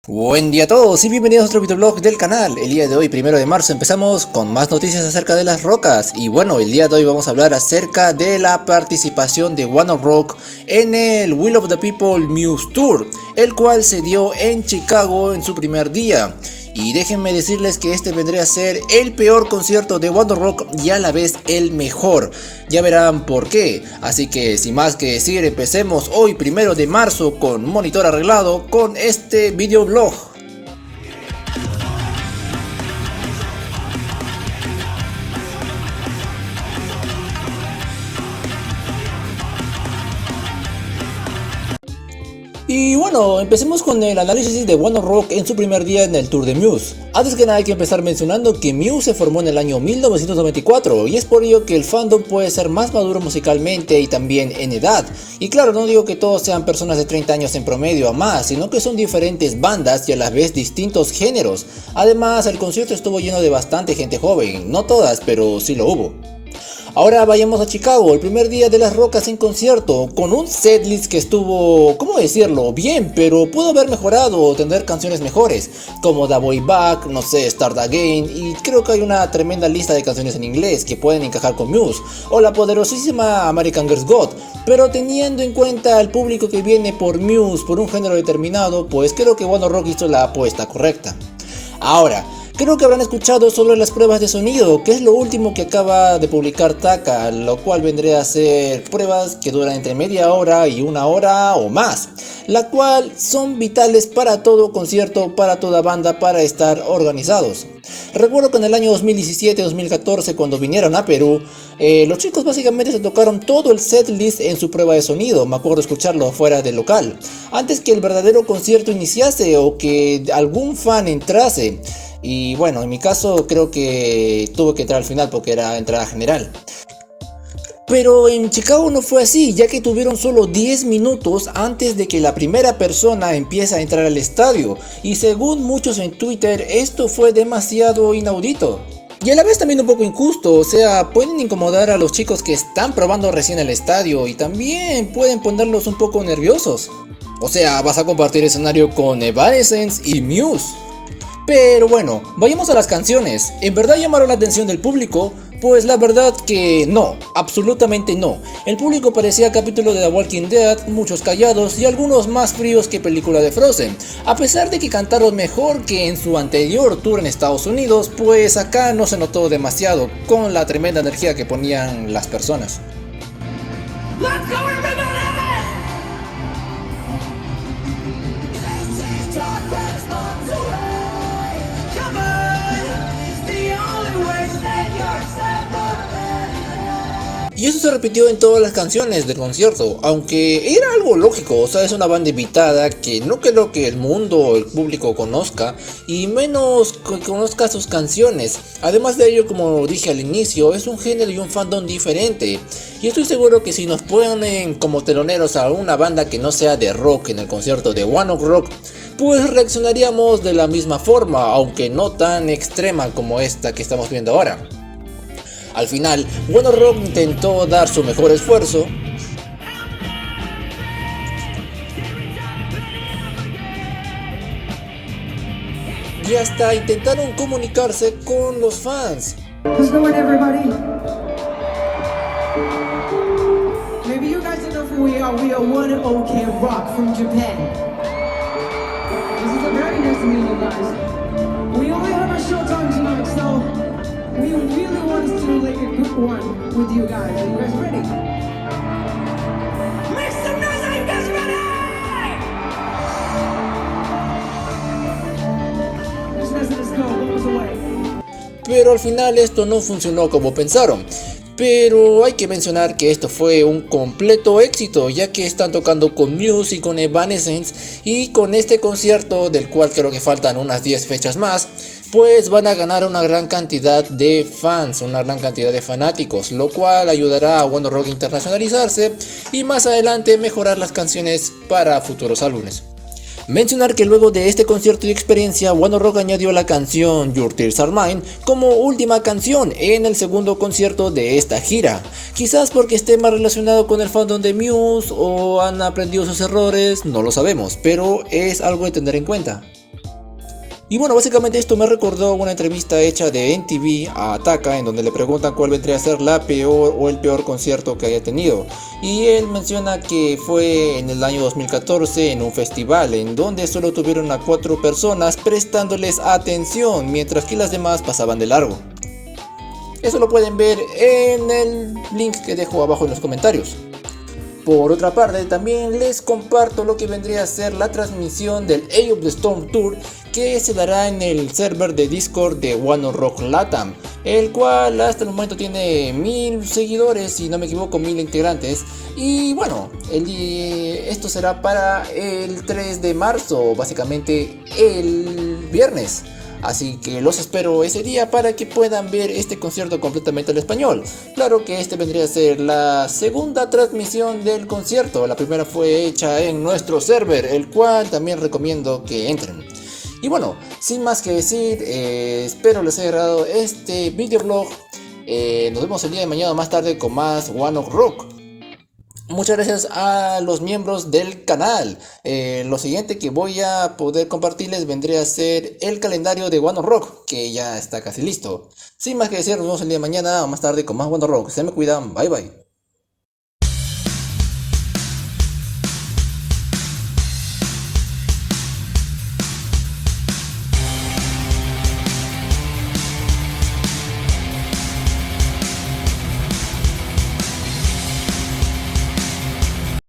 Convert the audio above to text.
Buen día a todos y bienvenidos a otro videoblog del canal. El día de hoy, 1 de marzo, empezamos con más noticias acerca de las rocas. Y bueno, el día de hoy vamos a hablar acerca de la participación de OneOkRock en el Will of the People Muse Tour, el cual se dio en Chicago en su primer día. Y déjenme decirles que este vendría a ser el peor concierto de OneOkRock y a la vez el mejor. Ya verán por qué. Así que sin más que decir, empecemos hoy 1 de marzo con monitor arreglado con este videoblog. Y bueno, empecemos con el análisis de OneOkRock en su primer día en el Tour de Muse. Antes que nada hay que empezar mencionando que Muse se formó en el año 1994 y es por ello que el fandom puede ser más maduro musicalmente y también en edad. Y claro, no digo que todos sean personas de 30 años en promedio a más, sino que son diferentes bandas y a la vez distintos géneros. Además, el concierto estuvo lleno de bastante gente joven, no todas, pero sí lo hubo. Ahora vayamos a Chicago, el primer día de las rocas en concierto, con un setlist que estuvo, ¿cómo decirlo? Bien, pero pudo haber mejorado o tener canciones mejores, como The Boy Back, no sé, Start Again, y creo que hay una tremenda lista de canciones en inglés que pueden encajar con Muse, o la poderosísima American Girls God, pero teniendo en cuenta el público que viene por Muse, por un género determinado, pues creo que OneOkRock hizo la apuesta correcta. Ahora, creo que habrán escuchado sobre las pruebas de sonido, que es lo último que acaba de publicar Taka, lo cual vendría a ser pruebas que duran entre media hora y 1 hora o más, la cual son vitales para todo concierto, para toda banda, para estar organizados. Recuerdo que en el año 2017-2014 cuando vinieron a Perú, los chicos básicamente se tocaron todo el setlist en su prueba de sonido, me acuerdo escucharlo fuera del local, antes que el verdadero concierto iniciase o que algún fan entrase. Y bueno, en mi caso creo que tuve que entrar al final porque era entrada general. Pero en Chicago no fue así, ya que tuvieron solo 10 minutos antes de que la primera persona empiece a entrar al estadio. Y según muchos en Twitter, esto fue demasiado inaudito. Y a la vez también un poco injusto, o sea, pueden incomodar a los chicos que están probando recién el estadio y también pueden ponerlos un poco nerviosos. O sea, vas a compartir escenario con Evanescence y Muse. Pero bueno, vayamos a las canciones. ¿En verdad llamaron la atención del público? Pues la verdad que no, absolutamente no. El público parecía capítulo de The Walking Dead, muchos callados y algunos más fríos que película de Frozen. A pesar de que cantaron mejor que en su anterior tour en Estados Unidos, pues acá no se notó demasiado con la tremenda energía que ponían las personas. ¡Let's go, everybody! Y eso se repitió en todas las canciones del concierto, aunque era algo lógico, o sea, es una banda invitada que no creo que el mundo o el público conozca, y menos que conozca sus canciones. Además de ello, como dije al inicio, es un género y un fandom diferente, y estoy seguro que si nos ponen como teloneros a una banda que no sea de rock en el concierto de OneOkRock, pues reaccionaríamos de la misma forma, aunque no tan extrema como esta que estamos viendo ahora. Al final, OneOkRock intentó dar su mejor esfuerzo y hasta intentaron comunicarse con los fans. Maybe you guys don't know who we are. We are OneOkRock from Japan. This is very nice to meet you guys. We only have a short time tonight, so we really want us to like a good one with you guys. Are you guys ready? Make some noise! Are you guys ready? Let's go. Goes away. Pero al final esto no funcionó como pensaron. Pero hay que mencionar que esto fue un completo éxito, ya que están tocando con Muse y con Evanescence, y con este concierto, del cual creo que faltan unas 10 fechas más, pues van a ganar una gran cantidad de fans, una gran cantidad de fanáticos, lo cual ayudará a OneOkRock a internacionalizarse y más adelante mejorar las canciones para futuros álbumes. Mencionar que luego de este concierto y experiencia, OneOkRock añadió la canción Your Tears Are Mine como última canción en el segundo concierto de esta gira. Quizás porque esté más relacionado con el fandom de Muse o han aprendido sus errores, no lo sabemos, pero es algo de tener en cuenta. Y bueno, básicamente esto me recordó una entrevista hecha de NTV a Ataka, en donde le preguntan cuál vendría a ser la peor o el peor concierto que haya tenido. Y él menciona que fue en el año 2014 en un festival, en donde solo tuvieron a 4 personas prestándoles atención, mientras que las demás pasaban de largo. Eso lo pueden ver en el link que dejo abajo en los comentarios. Por otra parte, también les comparto lo que vendría a ser la transmisión del Age of the Storm Tour, que se dará en el server de Discord de One Ok Rock Latam, el cual hasta el momento tiene 1000 seguidores, si no me equivoco, 1000 integrantes. Y bueno, esto será para el 3 de marzo, básicamente el viernes. Así que los espero ese día para que puedan ver este concierto completamente al español. Claro que este vendría a ser la segunda transmisión del concierto. La primera fue hecha en nuestro server, el cual también recomiendo que entren. Y bueno, sin más que decir, espero les haya agradado este videoblog. Nos vemos el día de mañana más tarde con más One Ok Rock. Muchas gracias a los miembros del canal. Lo siguiente que voy a poder compartirles vendría a ser el calendario de One Ok Rock, que ya está casi listo. Sin más que decir, nos vemos el día de mañana o más tarde con más One Ok Rock. Se me cuidan, bye bye.